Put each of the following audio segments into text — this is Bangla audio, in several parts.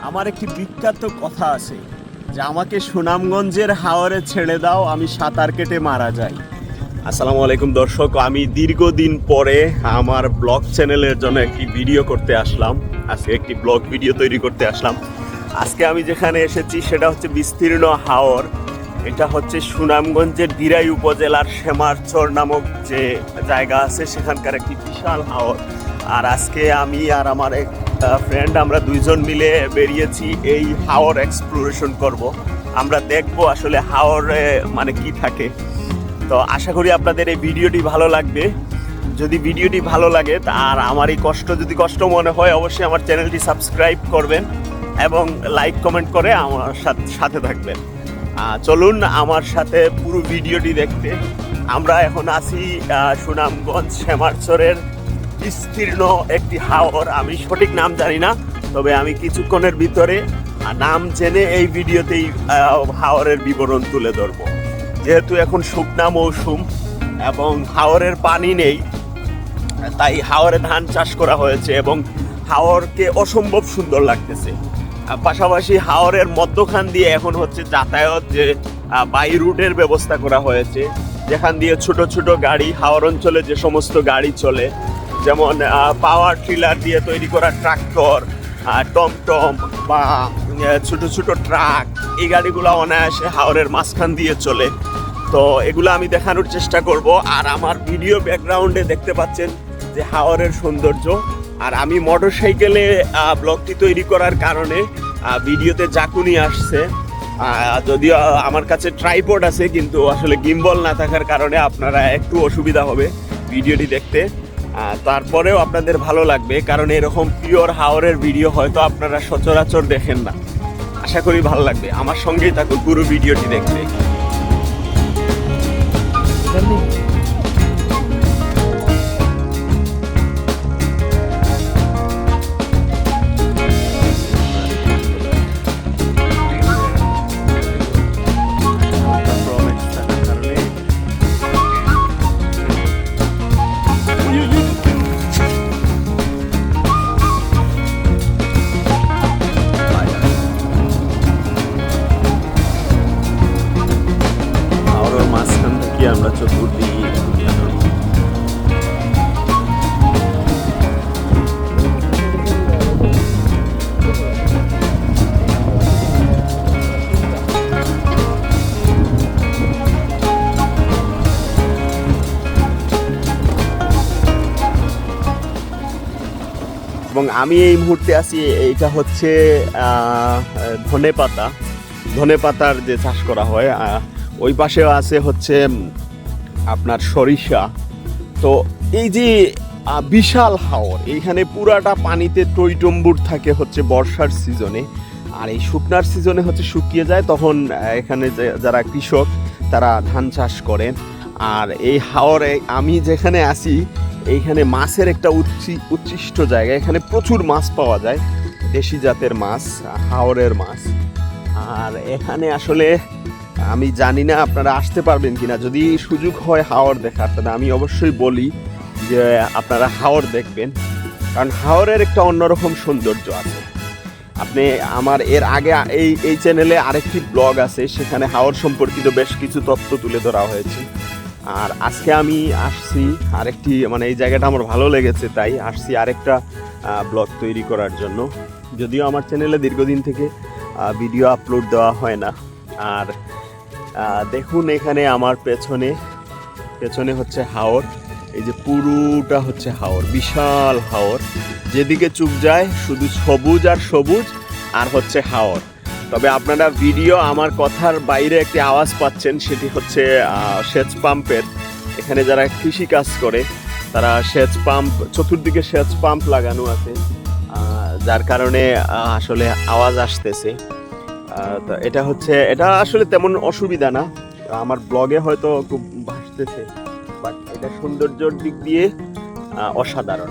আমার একটি বিখ্যাত কথা আছে যে আমাকে সুনামগঞ্জের হাওরে ছেড়ে দাও, আমি সাঁতার কেটে মারা যাই। আসসালামু আলাইকুম দর্শক, আমি দীর্ঘদিন পরে আমার ব্লগ চ্যানেলের জন্য একটি ভিডিও করতে আসলাম। আজকে একটি ব্লগ ভিডিও তৈরি করতে আসলাম। আজকে আমি যেখানে এসেছি সেটা হচ্ছে বিস্তীর্ণ হাওর। এটা হচ্ছে সুনামগঞ্জের দিরাই উপজেলার শ্যামারচর নামক যে জায়গা আছে সেখানকার একটি বিশাল হাওর। আর আজকে আমি আর আমার এক ফ্রেন্ড আমরা দুইজন মিলে বেরিয়েছি এই হাওর এক্সপ্লোরেশন করব। আমরা দেখব আসলে হাওরে মানে কি থাকে। তো আশা করি আপনাদের এই ভিডিওটি ভালো লাগবে। যদি ভিডিওটি ভালো লাগে আর আমার এই কষ্ট যদি কষ্ট মনে হয় অবশ্যই আমার চ্যানেলটি সাবস্ক্রাইব করবেন এবং লাইক কমেন্ট করে আমার সাথে থাকবেন। চলুন আমার সাথে পুরো ভিডিওটি দেখতে। আমরা এখন আছি সুনামগঞ্জ শ্যামারচরের বিস্তীর্ণ একটি হাওর। আমি সঠিক নাম জানি না, তবে আমি কিছুক্ষণের ভিতরে নাম জেনে এই ভিডিওতেই হাওরের বিবরণ তুলে ধরব। যেহেতু এখন শুকনা মৌসুম এবং হাওরের পানি নেই, তাই হাওরে ধান চাষ করা হয়েছে এবং হাওরকে অসম্ভব সুন্দর লাগতেছে। পাশাপাশি হাওরের মধ্যখান দিয়ে এখন হচ্ছে যাতায়াত, যে বাই রুটের ব্যবস্থা করা হয়েছে, যেখান দিয়ে ছোট ছোট গাড়ি, হাওর অঞ্চলে যে সমস্ত গাড়ি চলে, যেমন পাওয়ার ট্রিলার দিয়ে তৈরি করা ট্রাক্টর, টমটম বা ছোট ছোট ট্রাক, এই গাড়িগুলো অনায়াসে হাওরের মাঝখান দিয়ে চলে। তো এগুলো আমি দেখানোর চেষ্টা করব। আর আমার ভিডিও ব্যাকগ্রাউন্ডে দেখতে পাচ্ছেন যে হাওরের সৌন্দর্য। আর আমি মোটর সাইকেলে ব্লগটি তৈরি করার কারণে ভিডিওতে জাকুনি আসছে। যদিও আমার কাছে ট্রাইপড আছে, কিন্তু আসলে গিম্বল না থাকার কারণে আপনারা একটু অসুবিধা হবে ভিডিওটি দেখতে। তারপরেও আপনাদের ভালো লাগবে, কারণ এরকম পিওর হাওরের ভিডিও হয়তো আপনারা সচরাচর দেখেন না। আশা করি ভালো লাগবে, আমার সঙ্গেই থাকুন পুরো ভিডিওটি দেখতে। আমরা চতুর্দিকে এবং আমি এই মুহূর্তে আছি, এইটা হচ্ছে ধনে পাতার যে চাষ করা হয়। ওই পাশেও আছে হচ্ছে আপনার সরিষা। তো এই যে বিশাল হাওর, এইখানে পুরাটা পানিতে টইটম্বুর থাকে হচ্ছে বর্ষার সিজনে, আর এই শুকনার সিজনে হচ্ছে শুকিয়ে যায়। তখন এখানে যারা কৃষক তারা ধান চাষ করেন। আর এই হাওরে আমি যেখানে আছি এইখানে মাছের একটা উচ্ছিষ্ট জায়গা। এখানে প্রচুর মাছ পাওয়া যায়, দেশি জাতের মাছ, হাওরের মাছ। আর এখানে আসলে আমি জানি না আপনারা আসতে পারবেন কিনা। যদি সুযোগ হয় হাওর দেখার, তাহলে আমি অবশ্যই বলি যে আপনারা হাওর দেখবেন, কারণ হাওরের একটা অন্যরকম সৌন্দর্য আছে। আপনি আমার এর আগে এই চ্যানেলে আরেকটি ব্লগ আছে, সেখানে হাওর সম্পর্কিত বেশ কিছু তথ্য তুলে ধরা হয়েছে। আর আজকে আমি আসছি আরেকটি, মানে এই জায়গাটা আমার ভালো লেগেছে তাই আসছি আরেকটা ব্লগ তৈরি করার জন্য। যদিও আমার চ্যানেলে দীর্ঘদিন থেকে ভিডিও আপলোড দেওয়া হয় না। আর দেখুন এখানে আমার পেছনে হচ্ছে হাওর। এই যে পুরোটা হচ্ছে হাওর, বিশাল হাওর, যেদিকে চোখ যায় শুধু সবুজ আর সবুজ আর হচ্ছে হাওর। তবে আপনারা ভিডিও আমার কথার বাইরে একটি আওয়াজ পাচ্ছেন, সেটি হচ্ছে সেচ পাম্পের। এখানে যারা কৃষি কাজ করে তারা সেচ পাম্প, চতুর্দিকে সেচ পাম্প লাগানো আছে, যার কারণে আসলে আওয়াজ আসতেছে। তো এটা আসলে তেমন অসুবিধা না, আমার ব্লগে হয়তো খুব ভাসতেছে, বাট এটা সৌন্দর্যের দিক দিয়ে অসাধারণ।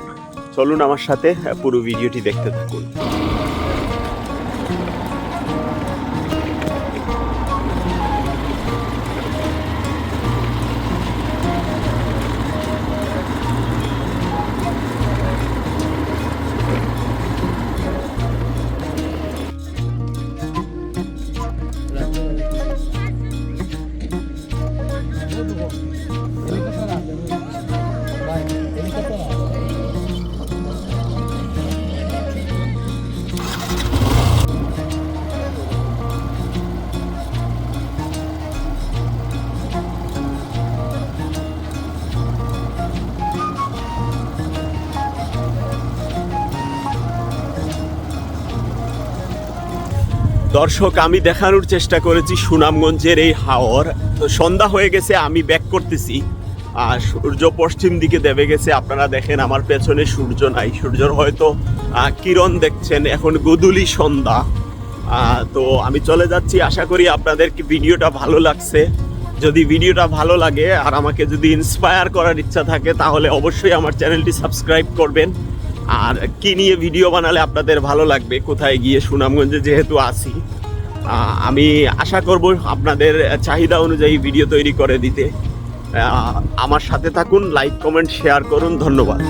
চলুন আমার সাথে পুরো ভিডিওটি দেখতে থাকুন। দর্শক, আমি দেখানোর চেষ্টা করেছি সুনামগঞ্জের এই হাওর। তো সন্ধ্যা হয়ে গেছে, আমি ব্যাক করতেছি। আর সূর্য পশ্চিম দিকে দেবে গেছে। আপনারা দেখেন আমার পেছনে সূর্য নাই, সূর্যর হয়তো কিরণ দেখছেন। এখন গোধূলি সন্ধ্যা। তো আমি চলে যাচ্ছি। আশা করি আপনাদের কি ভিডিওটা ভালো লাগছে। যদি ভিডিওটা ভালো লাগে আর আমাকে যদি ইন্সপায়ার করার ইচ্ছা থাকে তাহলে অবশ্যই আমার চ্যানেলটি সাবস্ক্রাইব করবেন। আর কি নিয়ে ভিডিও বানালে আপনাদের ভালো লাগবে, কোথায় গিয়ে, সুনামগঞ্জে যেহেতু আছি, আমি আশা করব আপনাদের চাহিদা অনুযায়ী ভিডিও তৈরি করে দিতে। আমার সাথে থাকুন, লাইক কমেন্ট শেয়ার করুন। ধন্যবাদ।